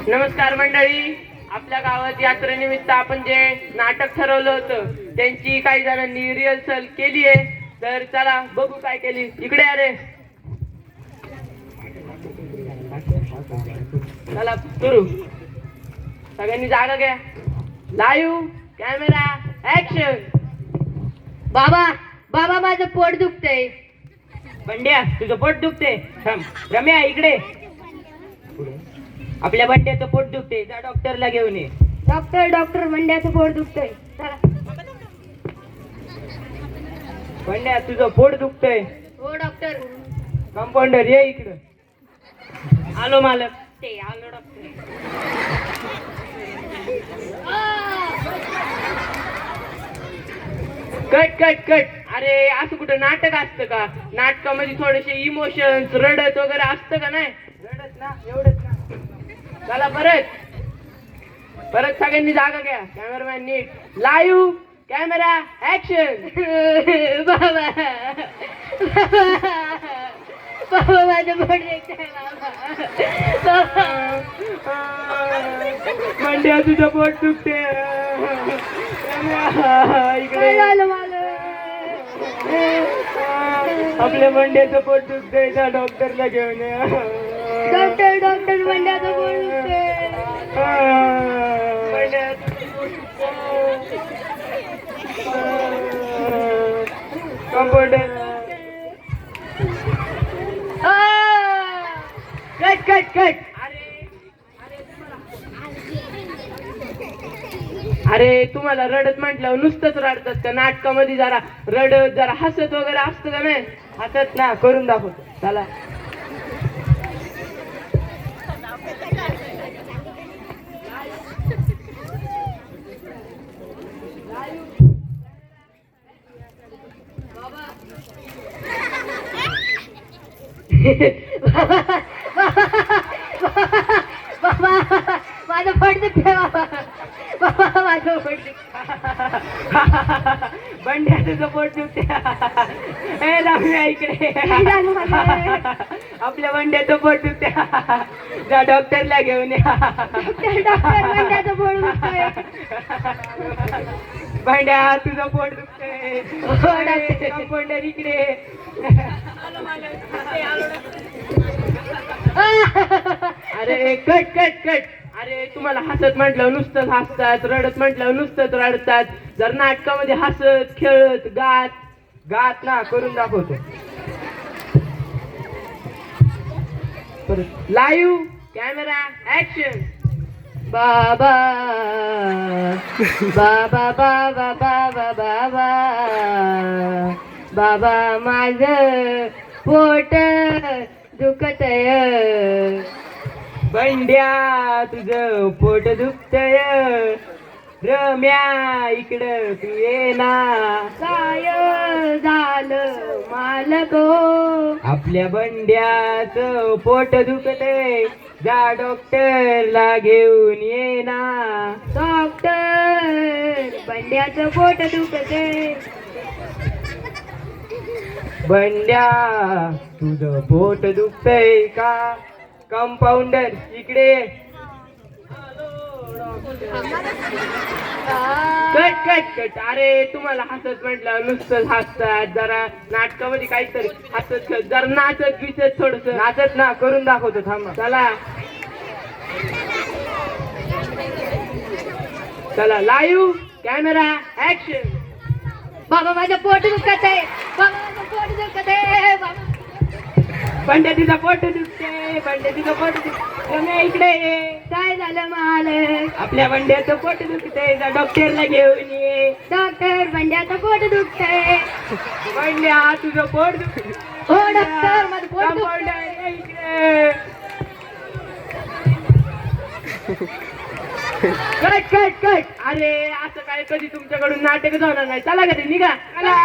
नमस्कार मंडळी, आपल्या गावात यात्रेनिमित्त आपण जे नाटक ठरवलं होतं त्यांची काही जणांनी रिहर्सल केली आहे. तर चला बघू काय केली. इकडे अरे चला सुरू. सगळ्यांनी जागा घ्या. Live camera action. बाबा बाबा माझं पोट दुखतंय. बंड्या तुझं पोट दुखते. रम्या इकडे. आपल्या बंड्याचं पोट दुखते, जा डॉक्टरला घेऊन ये. डॉक्टर बंड्याचं पोट दुखतंय. चला. बंड्या तुझं पोट दुखतंय. हो डॉक्टर. कंपाऊंडर ये इकडं. आलो मालक. ते आलो डॉक्टर. Cut cut cut. अरे असं कुठं नाटक असतं का? नाटकामध्ये थोडेसे इमोशन्स रडत वगैरे असतं का? नाही रडत ना, एवढंच ना. चला परत सगळ्यांनी जागा घ्या. कॅमेरामॅन नीट. Live camera action. बाबा बाबा माझं पोट दुखतंय. मंड्या तुझं पोट दुखते. इकडे झालं मला. आपल्या मंड्याचं पोट दुखतंय, त्या डॉक्टरला घेऊन ये. डॉक्टर बंड्याचं पोट दुखतंय. Compounder cut cut cut. अरे तुम्हाला रडत म्हटल्यावर नुसतंच रडतात का? नाटकामध्ये जरा रडत जरा हसत वगैरे असतं का? नाही हसत ना, करून दाखवतो. चला बाबा माझं पोट दुखतंय. बाबा माझं पोट बंड्या तुझं पोट दुखते. ए रम्या इकडे. आपल्या बंड्याचं पोट दुखते, जा डॉक्टरला घेऊन या. डॉक्टर बंड्याचं पोट दुखतंय. बंड्या तुझं पोट दुखतंय. कंपाऊंडर इकडे. अरे कट कट कट. अरे तुम्हाला हसत म्हटलं नुसतंच हसतात, रडत म्हटलं नुसतंच रडतात. जर नाटकामध्ये हसत खेळत गात ना, करून दाखवतो. Live camera action. बाबा बाबा बाबा बाबा बाबा बाबा माझं पोट दुखतंय. बंड्या तुझं पोट दुखतय. रम्या इकडं तू ये ना. काय झालं मालको? आपल्या बंड्याचं पोट दुखतय, जा डॉक्टरला घेऊन ये ना. डॉक्टर बंड्याचं पोट दुखतंय. बंड्या तुझं पोट दुखतय का? कंपाऊंडर इकडे. Cut cut cut. अरे तुम्हाला हसत म्हटलं नुसतंच हसतात. जरा नाटकामध्ये काहीतरी हसत खेळत जरा नाचत बिचत थोडस नाचत ना, करून दाखवतो. थांबा. चला लाईव्ह कॅमेरा ऍक्शन. बाबा माझं पोट दुखतंय. बाबा माझं पोट दुखतंय. बाबा बंड्या तिचा पोट दुखते. बंड्या तिचं पोट दुखते. इकडे ये. काय झालं मालक? आपल्या बंड्याचं पोट दुखते, जा डॉक्टरला घेऊन ये. डॉक्टर बंड्याचं पोट दुखतंय. बंड्या तुझं पोट दुखते. हो डॉक्टर माझं पोट दुखतंय. कंपाऊंडर इकडे. Cut cut cut. अरे असं काय कधी तुमच्याकडून नाटक होणार नाही. चला का ते निघा. चला.